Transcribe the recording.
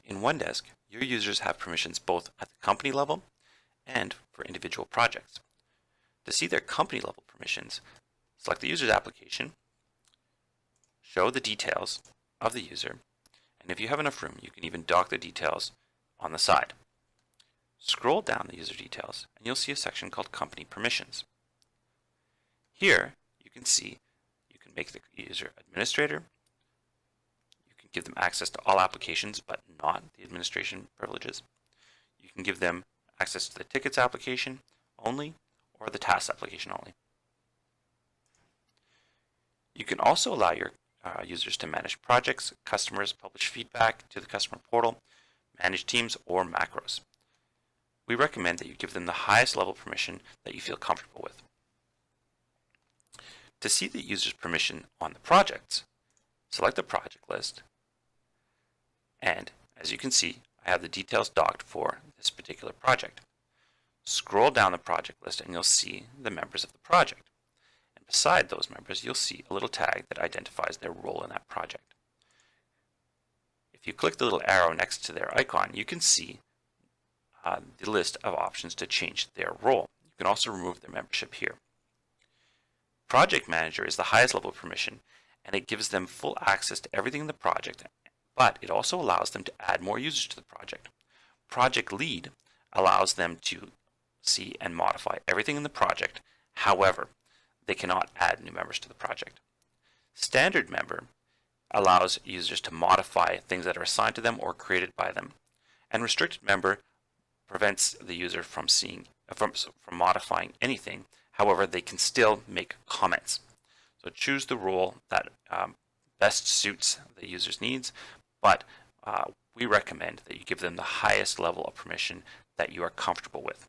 In OneDesk, your users have permissions both at the company level and for individual projects. To see their company level permissions, select the user's application, show the details of the user, and if you have enough room, you can even dock the details on the side. Scroll down the user details and you'll see a section called Company Permissions. Here you can see you can make the user administrator, you can give them access to all applications but not the administration privileges. You can give them access to the tickets application only or the tasks application only. You can also allow your users to manage projects, customers, publish feedback to the customer portal, manage teams, or macros. We recommend that you give them the highest level permission that you feel comfortable with. To see the user's permission on the projects, select the project list, and as you can see, I have the details docked for this particular project. Scroll down the project list and you'll see the members of the project. And beside those members, you'll see a little tag that identifies their role in that project. If you click the little arrow next to their icon, you can see the list of options to change their role. You can also remove their membership here. Project Manager is the highest level of permission, and it gives them full access to everything in the project, but it also allows them to add more users to the project. Project Lead allows them to see and modify everything in the project. However, they cannot add new members to the project. Standard Member allows users to modify things that are assigned to them or created by them. And Restricted Member prevents the user from modifying anything. However, they can still make comments. So choose the role that best suits the user's needs, but we recommend that you give them the highest level of permission that you are comfortable with.